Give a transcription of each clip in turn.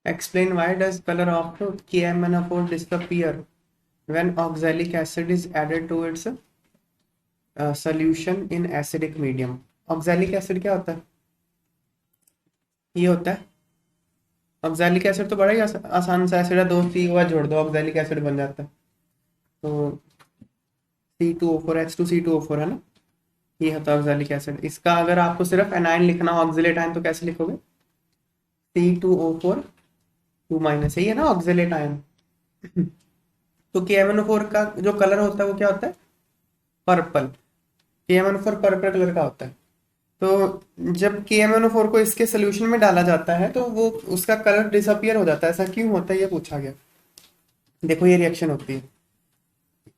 Explain why does colour of KMnO4 disappear when oxalic acid is added to its solution in acidic medium। Oxalic acid क्या होता है? ये होता है oxalic acid, तो बड़ा ही आसान सा एसिड है, दो सी हुआ जोड़ दो ऑक्सैलिक एसिड बन जाता है। तो C2O4H2C2O4 है ना, ये होता है ऑक्सैलिक एसिड। इसका अगर आपको सिर्फ एनाइन लिखना हो, ऑक्सिलेट आयन, तो कैसे लिखोगे? C2O4 2- यही है ना ऑक्सिलेट आयन। तो KMnO4 का जो कलर होता है वो क्या होता है? पर्पल। KMnO4 पर्पल कलर का होता है। तो जब KMnO4 को इसके सोल्यूशन में डाला जाता है तो वो उसका कलर डिसअपियर हो जाता है। ऐसा क्यों होता है ये पूछा गया। देखो ये रिएक्शन होती है,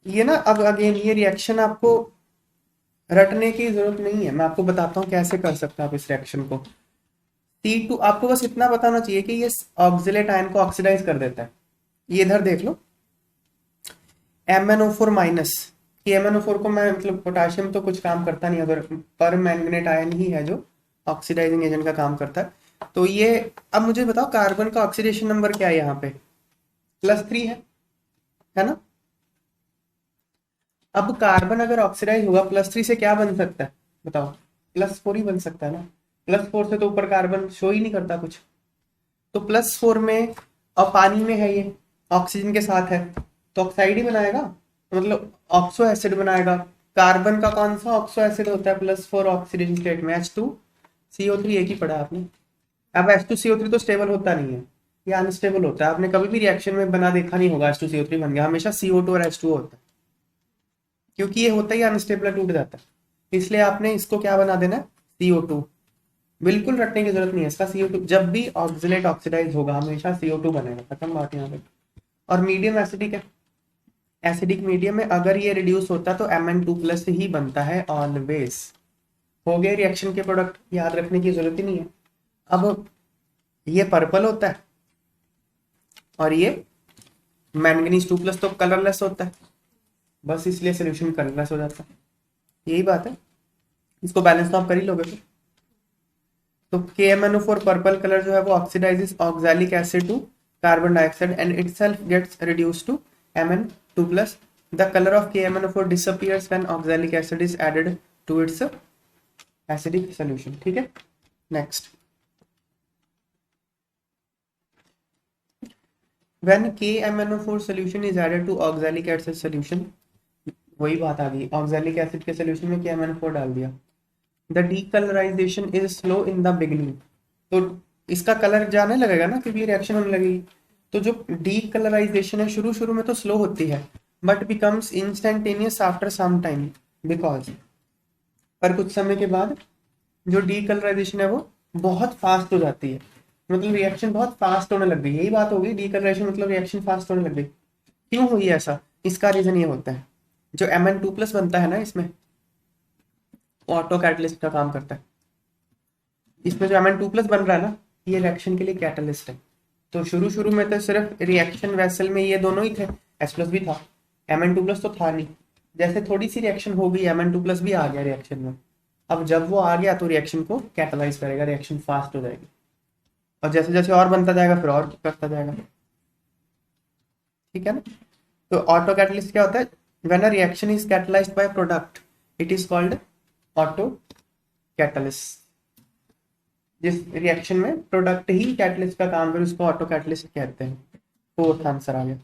ये ना, अब अगेन ये रिएक्शन आपको रटने की जरूरत नहीं है, मैं आपको बताता हूँ कैसे कर सकते हैं आप इस रिएक्शन को। T2 आपको बस इतना बताना चाहिए कि ये ऑक्सिलेट आयन को ऑक्सीडाइज कर देता है। ये इधर देख लो, MnO4-, कि MnO4 को मैं मतलब पोटाशियम तो कुछ काम करता नहीं, अगर पर मैंगनेट आयन ही है जो ऑक्सीडाइजिंग एजेंट का काम करता है। तो ये, अब मुझे बताओ कार्बन का ऑक्सीडेशन नंबर क्या है यहाँ पे? +3 है ना। अब कार्बन अगर ऑक्सीडाइज होगा +3 से क्या बन सकता है बताओ? +4 ही बन सकता है ना। +4 से तो ऊपर कार्बन शो ही नहीं करता कुछ। तो +4 में, और पानी में है ये, ऑक्सीजन के साथ है, तो ऑक्साइड ही बनाएगा, मतलब ऑक्सो एसिड बनाएगा। कार्बन का कौन सा ऑक्सो एसिड होता है +4 ऑक्सीडेशन स्टेट में? H2CO3, एक ही पढ़ा आपने। अब H2CO3 तो स्टेबल होता नहीं है, ये अनस्टेबल होता है। आपने कभी भी रिएक्शन में बना देखा नहीं होगा H2CO3 बन गया, हमेशा CO2 और H2O होता है, क्योंकि ये होता ही अनस्टेबल, टूट जाता है। इसलिए आपने इसको क्या बना देना है? CO2। बिल्कुल रटने की जरूरत नहीं है इसका। CO2 जब भी ऑक्सिलेट ऑक्सीडाइज होगा हमेशा CO2 बनेगा, खत्म बात यहाँ पे। और मीडियम एसिडिक है, एसिडिक मीडियम में अगर ये रिड्यूस होता है तो Mn2+ ही बनता है ऑलवेज। हो गए रिएक्शन के प्रोडक्ट, याद रखने की जरूरत ही नहीं है। अब ये पर्पल होता है और ये मैंगनीज 2+ तो कलरलेस होता है, बस इसलिए सोल्यूशन कलरलेस हो जाता है। यही बात है, इसको बैलेंस तो आप कर ही लोगे फिर। तो KMnO4 पर्पल कलर जो है वो oxidises oxalic acid to carbon dioxide and itself gets reduced to Mn2+। The colour of KMnO4 disappears when oxalic acid is added to its acidic solution। ठीक है, next. when KMnO4 solution is added to oxalic acid solution, वही बात आ गई, oxalic acid के solution में KMnO4 डाल दिया। The decolourisation is slow in the beginning, तो इसका कलर जाने लगेगा ना क्योंकि रिएक्शन होने लगेगी। तो जो डीकलराइजेशन है शुरू शुरू में तो स्लो होती है, but becomes instantaneous after some time, because, पर कुछ समय के बाद जो डीकलराइजेशन है वो बहुत फास्ट हो जाती है, मतलब रिएक्शन बहुत फास्ट होने लग गई। यही बात होगी, डीकलराइजेशन मतलब रिएक्शन फास्ट होने लग गई। क्यों हुई ऐसा? इसका रीजन ये होता है, जो Mn2+ बनता है ना इसमें, ऑटो कैटलिस्ट का काम करता है। इसमें जो Mn2+ बन रहा है ना, ये रिएक्शन के लिए कैटलिस्ट है। तो शुरू शुरू में तो सिर्फ रिएक्शन वेसल में ये दोनों ही थे, H+ भी था, Mn2+ तो था नहीं। जैसे थोड़ी सी रिएक्शन हो गई Mn2+ भी आ गया रिएक्शन में, अब जब वो आ गया तो रिएक्शन को कैटलाइज करेगा, रिएक्शन फास्ट हो जाएगी, और जैसे जैसे और बनता जाएगा फिर और करता जाएगा। ठीक है ना। तो ऑटो कैटलिस्ट क्या होता है? When a reaction is catalysed by product it is called auto catalyst. जिस रिएक्शन में प्रोडक्ट ही कैटलिस्ट का काम करे उसको ऑटो कैटलिस्ट कहते हैं। फोर्थ आंसर आ गया।